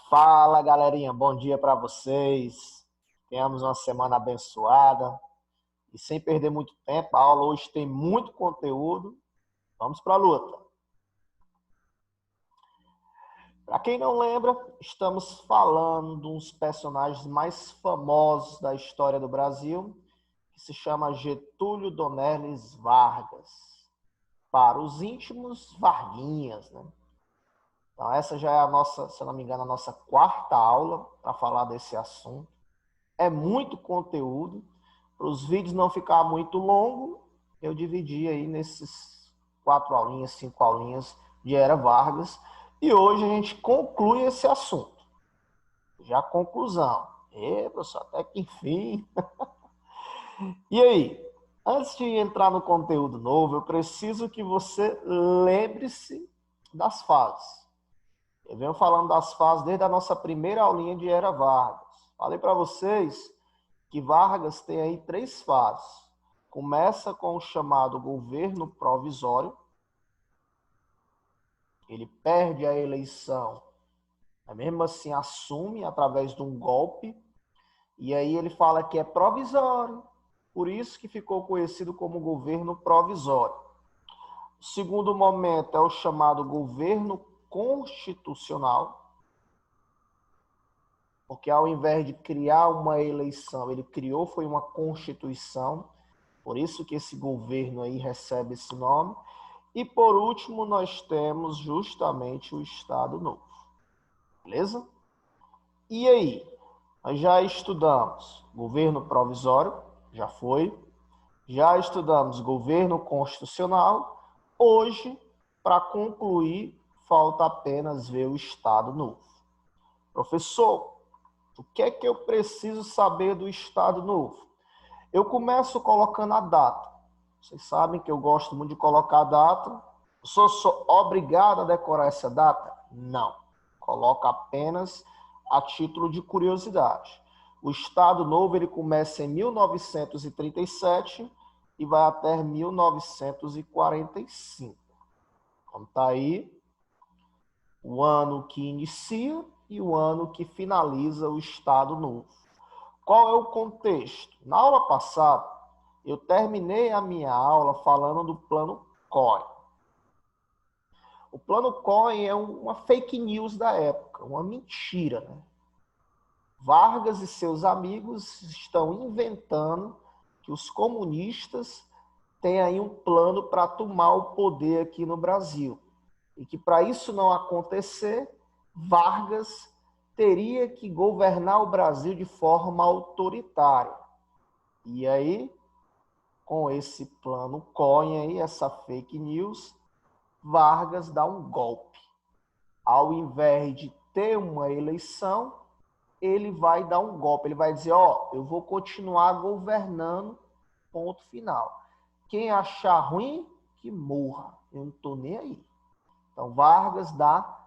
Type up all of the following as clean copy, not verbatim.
Fala, galerinha, bom dia para vocês. Tenhamos uma semana abençoada e sem perder muito tempo. A aula hoje tem muito conteúdo. Vamos para a luta. Para quem não lembra, estamos falando de uns personagens mais famosos da história do Brasil, que se chama Getúlio Donerlis Vargas. Para os íntimos, Varguinhas, né? Então, essa já é a nossa, se eu não me engano, a nossa quarta aula para falar desse assunto. É muito conteúdo. Para os vídeos não ficar muito longo, eu dividi aí nesses 4 aulinhas, 5 aulinhas de Era Vargas. E hoje a gente conclui esse assunto. Já conclusão. Professor, até que enfim. E aí, antes de entrar no conteúdo novo, eu preciso que você lembre-se das fases. Eu venho falando das fases desde a nossa primeira aulinha de Era Vargas. Falei para vocês que Vargas tem aí 3 fases. Começa com o chamado governo provisório. Ele perde a eleição, mas mesmo assim assume através de um golpe. E aí ele fala que é provisório. Por isso que ficou conhecido como governo provisório. O segundo momento é o chamado governo constitucional. Porque ao invés de criar uma eleição, ele criou foi uma constituição. Por isso que esse governo aí recebe esse nome. E por último, nós temos justamente o Estado Novo. Beleza? E aí? Nós já estudamos governo provisório, já foi. Já estudamos governo constitucional. Hoje, para concluir, falta apenas ver o Estado Novo. Professor, o que é que eu preciso saber do Estado Novo? Eu começo colocando a data. Vocês sabem que eu gosto muito de colocar a data. Eu sou obrigado a decorar essa data? Não. Coloca apenas a título de curiosidade. O Estado Novo ele começa em 1937 e vai até 1945. Então tá aí o ano que inicia e o ano que finaliza o Estado Novo. Qual é o contexto? Na aula passada, eu terminei a minha aula falando do Plano Cohen. O Plano Cohen é uma fake news da época, uma mentira, né? Vargas e seus amigos estão inventando que os comunistas têm aí um plano para tomar o poder aqui no Brasil. E que para isso não acontecer, Vargas teria que governar o Brasil de forma autoritária. E aí, com esse plano Cohen aí, essa fake news, Vargas dá um golpe. Ao invés de ter uma eleição, ele vai dar um golpe. Ele vai dizer, eu vou continuar governando, ponto final. Quem achar ruim, que morra. Eu não estou nem aí. Então, Vargas dá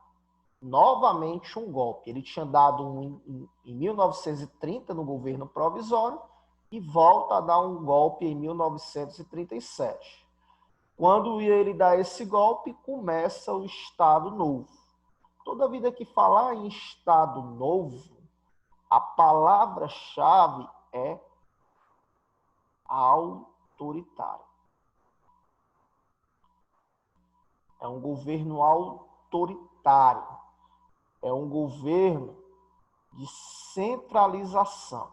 novamente um golpe. Ele tinha dado em 1930 no governo provisório e volta a dar um golpe em 1937. Quando ele dá esse golpe, começa o Estado Novo. Toda vida que falar em Estado Novo, a palavra-chave é autoritário. É um governo autoritário. É um governo de centralização.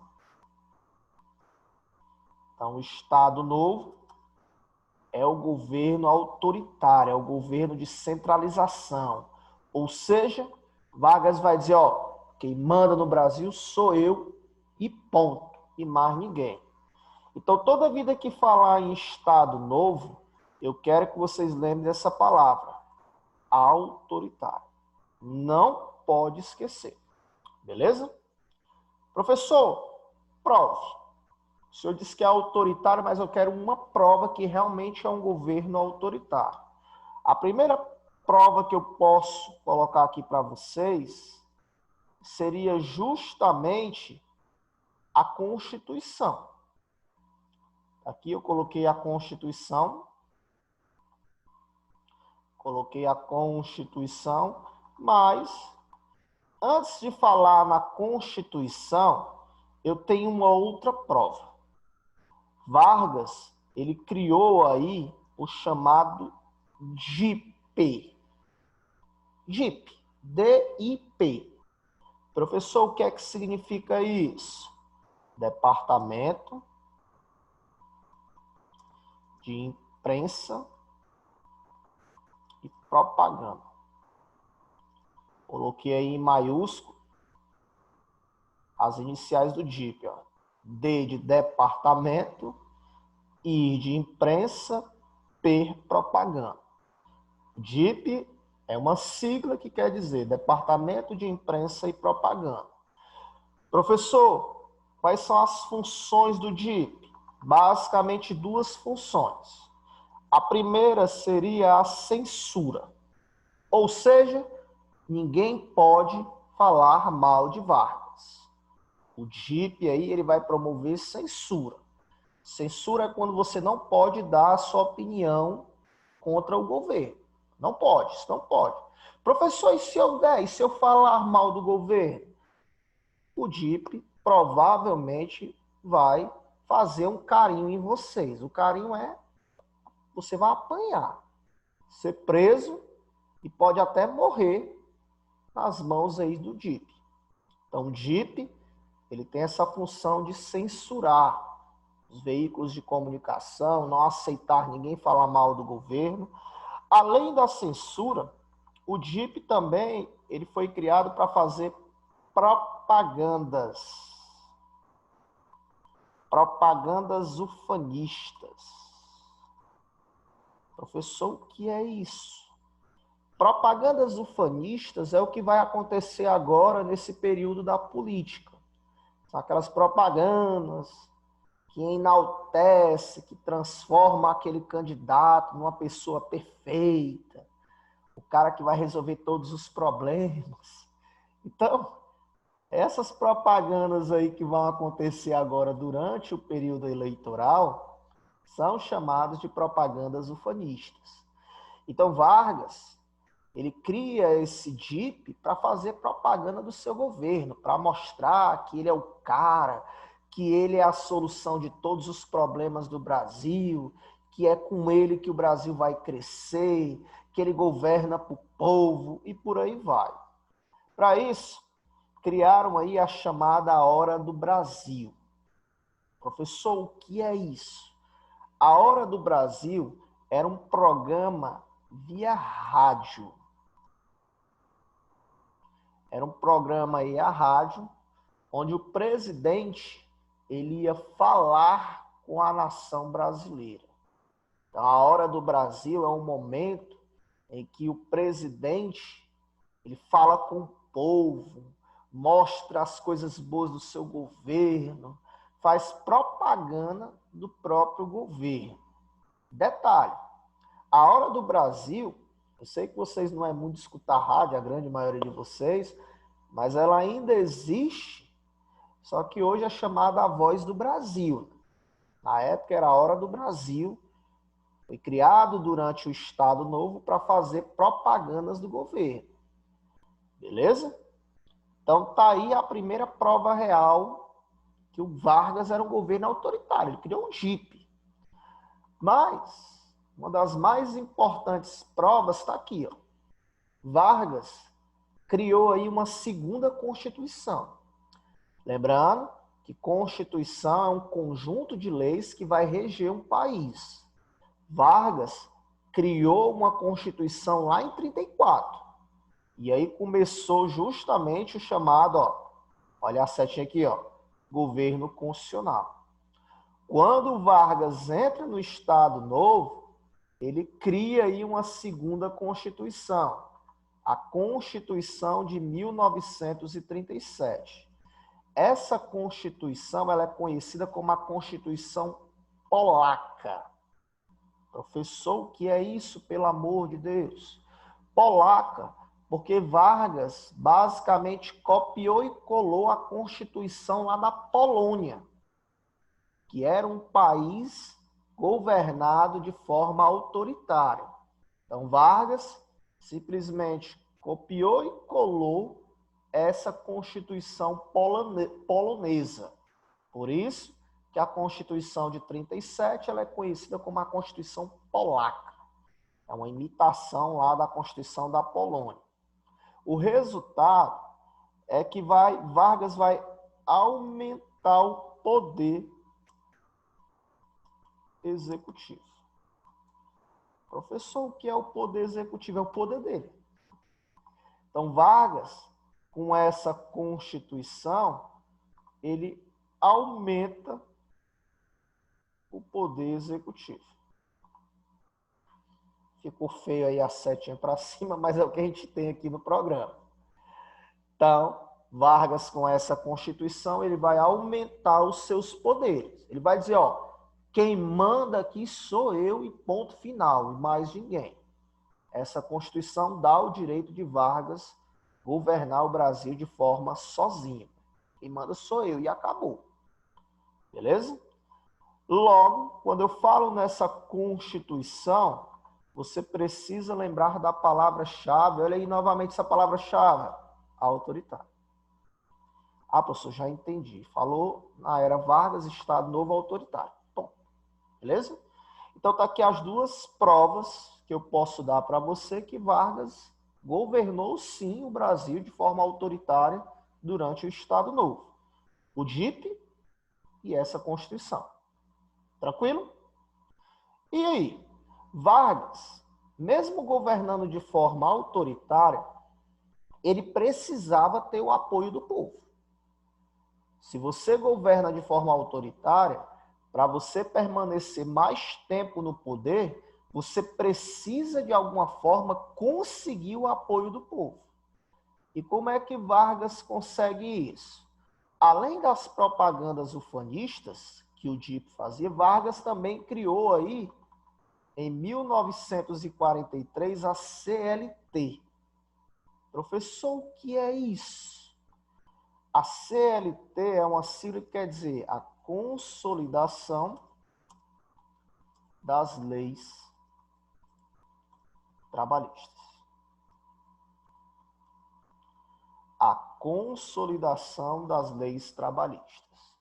Então, o Estado Novo é o governo autoritário, é o governo de centralização. Ou seja, Vargas vai dizer, quem manda no Brasil sou eu e ponto, e mais ninguém. Então, toda vida que falar em Estado Novo, eu quero que vocês lembrem dessa palavra, autoritário. Não pode esquecer. Beleza? Professor, prove. O senhor disse que é autoritário, mas eu quero uma prova que realmente é um governo autoritário. A primeira prova que eu posso colocar aqui para vocês seria justamente a Constituição. Aqui eu coloquei a Constituição. Coloquei a Constituição, mas Antes de falar na Constituição, eu tenho uma outra prova. Vargas, ele criou aí o chamado DIP. DIP, D-I-P. Professor, o que é que significa isso? Departamento de Imprensa e Propaganda. Coloquei aí em maiúsculo as iniciais do DIP. Ó. D de departamento, I de imprensa, P propaganda. DIP é uma sigla que quer dizer Departamento de Imprensa e Propaganda. Professor, quais são as funções do DIP? Basicamente duas funções. A primeira seria a censura, ou seja, ninguém pode falar mal de Vargas. O DIP aí ele vai promover censura. Censura é quando você não pode dar a sua opinião contra o governo. Não pode, isso não pode. Professor, e se eu der, e se eu falar mal do governo? O DIP provavelmente vai fazer um carinho em vocês. O carinho é, você vai apanhar, ser preso e pode até morrer nas mãos aí do DIP. Então, o DIP, ele tem essa função de censurar os veículos de comunicação, não aceitar ninguém falar mal do governo. Além da censura, o DIP também ele foi criado para fazer propagandas ufanistas. Professor, o que é isso? Propagandas ufanistas é o que vai acontecer agora nesse período da política. São aquelas propagandas que enaltece, que transforma aquele candidato numa pessoa perfeita, o cara que vai resolver todos os problemas. Então, essas propagandas aí que vão acontecer agora durante o período eleitoral são chamadas de propagandas ufanistas. Então, Vargas, ele cria esse DIP para fazer propaganda do seu governo, para mostrar que ele é o cara, que ele é a solução de todos os problemas do Brasil, que é com ele que o Brasil vai crescer, que ele governa para o povo e por aí vai. Para isso, criaram aí a chamada Hora do Brasil. Professor, o que é isso? A Hora do Brasil era um programa via rádio. Era um programa aí a rádio, onde o presidente ele ia falar com a nação brasileira. Então, a Hora do Brasil é um momento em que o presidente ele fala com o povo, mostra as coisas boas do seu governo, faz propaganda do próprio governo. Detalhe, a Hora do Brasil, eu sei que vocês não é muito escutar rádio, a grande maioria de vocês, mas ela ainda existe, só que hoje é chamada a Voz do Brasil. Na época era a Hora do Brasil, foi criado durante o Estado Novo para fazer propagandas do governo. Beleza? Então tá aí a primeira prova real que o Vargas era um governo autoritário, ele criou um DIP. Mas uma das mais importantes provas está aqui, ó. Vargas criou aí uma segunda Constituição. Lembrando que Constituição é um conjunto de leis que vai reger um país. Vargas criou uma Constituição lá em 34. E aí começou justamente o chamado, ó, olha a setinha aqui, ó, governo constitucional. Quando Vargas entra no Estado Novo, ele cria aí uma segunda Constituição, a Constituição de 1937. Essa Constituição ela é conhecida como a Constituição Polaca. Professor, o que é isso, pelo amor de Deus? Polaca, porque Vargas basicamente copiou e colou a Constituição lá da Polônia, que era um país governado de forma autoritária. Então, Vargas simplesmente copiou e colou essa Constituição polonesa. Por isso que a Constituição de 37 ela é conhecida como a Constituição polaca. É uma imitação lá da Constituição da Polônia. O resultado é que Vargas vai aumentar o poder executivo. Professor, o que é o poder executivo? É o poder dele. Então, Vargas, com essa Constituição, ele aumenta o poder executivo. Ficou feio aí a setinha para cima, mas é o que a gente tem aqui no programa. Então, Vargas, com essa Constituição, ele vai aumentar os seus poderes. Ele vai dizer, ó, quem manda aqui sou eu e ponto final, e mais ninguém. Essa Constituição dá o direito de Vargas governar o Brasil de forma sozinho. Quem manda sou eu e acabou. Beleza? Logo, quando eu falo nessa Constituição, você precisa lembrar da palavra-chave. Olha aí novamente essa palavra-chave. Autoritário. Ah, professor, já entendi. Falou na era Vargas, Estado Novo autoritário. Bom, beleza? Então, tá aqui as duas provas que eu posso dar para você que Vargas governou, sim, o Brasil de forma autoritária durante o Estado Novo. O DIP e essa Constituição. Tranquilo? E aí? Vargas, mesmo governando de forma autoritária, ele precisava ter o apoio do povo. Se você governa de forma autoritária, para você permanecer mais tempo no poder, você precisa, de alguma forma, conseguir o apoio do povo. E como é que Vargas consegue isso? Além das propagandas ufanistas que o DIP fazia, Vargas também criou aí, em 1943, a CLT. Professor, o que é isso? A CLT é uma sigla que quer dizer a Consolidação das Leis Trabalhistas. A Consolidação das Leis Trabalhistas.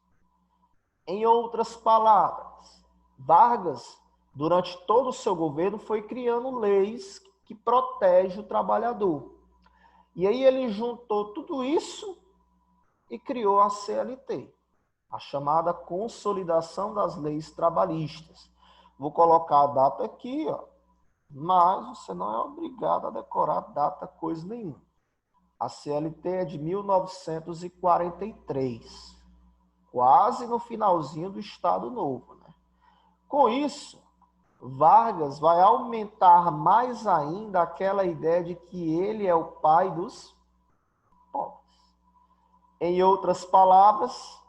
Em outras palavras, Vargas, durante todo o seu governo, foi criando leis que protegem o trabalhador. E aí ele juntou tudo isso e criou a CLT, a chamada Consolidação das Leis Trabalhistas. Vou colocar a data aqui, ó, mas você não é obrigado a decorar data coisa nenhuma. A CLT é de 1943, quase no finalzinho do Estado Novo, né? Com isso, Vargas vai aumentar mais ainda aquela ideia de que ele é o pai dos pobres. Em outras palavras,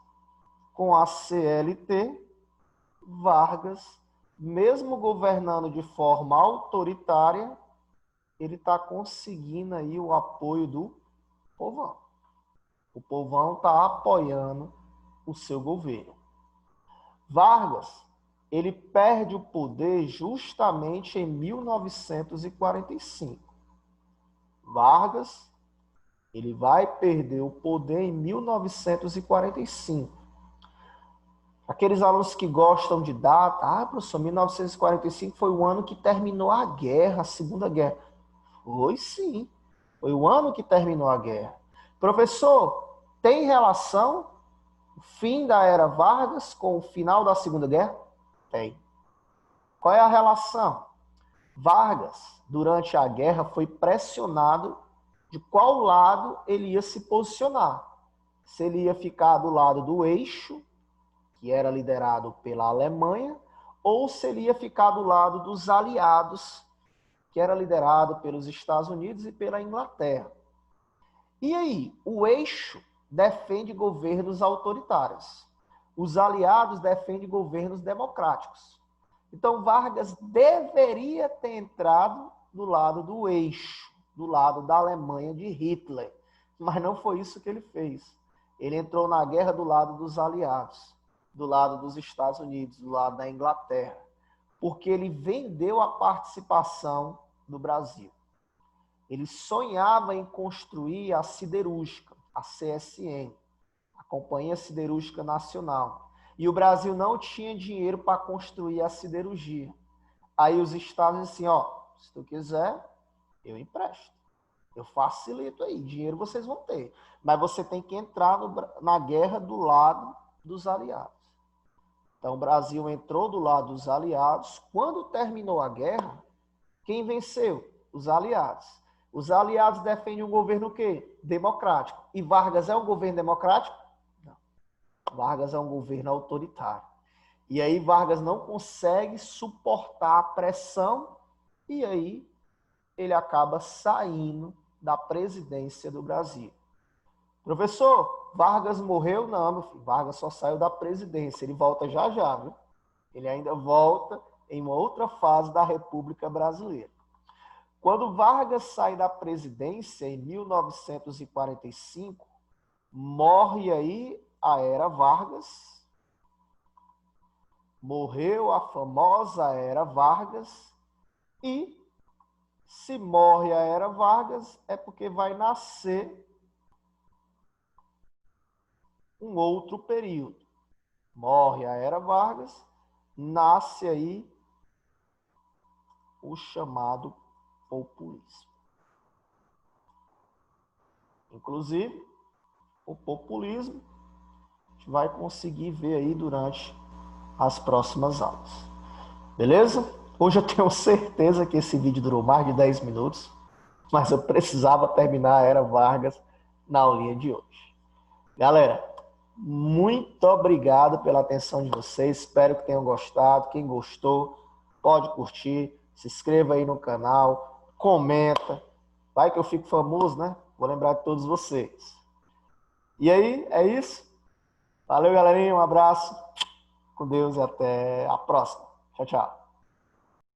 com a CLT, Vargas, mesmo governando de forma autoritária, ele está conseguindo aí o apoio do povão. O povão está apoiando o seu governo. Vargas, ele perde o poder justamente em 1945. Vargas, ele vai perder o poder em 1945. Aqueles alunos que gostam de data, professor, 1945 foi o ano que terminou a guerra, a Segunda Guerra. Foi sim, foi o ano que terminou a guerra. Professor, tem relação o fim da era Vargas com o final da Segunda Guerra? Tem. Qual é a relação? Vargas, durante a guerra, foi pressionado de qual lado ele ia se posicionar. Se ele ia ficar do lado do eixo, que era liderado pela Alemanha, ou se ele ia ficar do lado dos aliados, que era liderado pelos Estados Unidos e pela Inglaterra. E aí, o eixo defende governos autoritários. Os aliados defendem governos democráticos. Então, Vargas deveria ter entrado do lado do eixo, do lado da Alemanha de Hitler. Mas não foi isso que ele fez. Ele entrou na guerra do lado dos aliados, do lado dos Estados Unidos, do lado da Inglaterra, porque ele vendeu a participação do Brasil. Ele sonhava em construir a siderúrgica. a CSN, a Companhia Siderúrgica Nacional. E o Brasil não tinha dinheiro para construir a siderurgia. Aí os estados assim, ó, se tu quiser, eu empresto. Eu facilito aí, dinheiro vocês vão ter. Mas você tem que entrar na guerra do lado dos aliados. Então, o Brasil entrou do lado dos aliados. Quando terminou a guerra, quem venceu? Os aliados. Os aliados defendem um governo o quê? Democrático. E Vargas é um governo democrático? Não. Vargas é um governo autoritário. E aí Vargas não consegue suportar a pressão e aí ele acaba saindo da presidência do Brasil. Professor, Vargas morreu? Não, meu filho. Vargas só saiu da presidência. Ele volta já já, viu? Ele ainda volta em uma outra fase da República Brasileira. Quando Vargas sai da presidência, em 1945, morre aí a Era Vargas. Morreu a famosa Era Vargas. E se morre a Era Vargas, é porque vai nascer um outro período. Morre a Era Vargas, nasce aí o chamado populismo. Inclusive, o populismo a gente vai conseguir ver aí durante as próximas aulas. Beleza? Hoje eu tenho certeza que esse vídeo durou mais de 10 minutos, mas eu precisava terminar a Era Vargas na aulinha de hoje. Galera, muito obrigado pela atenção de vocês. Espero que tenham gostado. Quem gostou, pode curtir. Se inscreva aí no canal. Comenta. Vai que eu fico famoso, né? Vou lembrar de todos vocês. E aí, é isso. Valeu, galerinha. Um abraço. Com Deus e até a próxima. Tchau, tchau.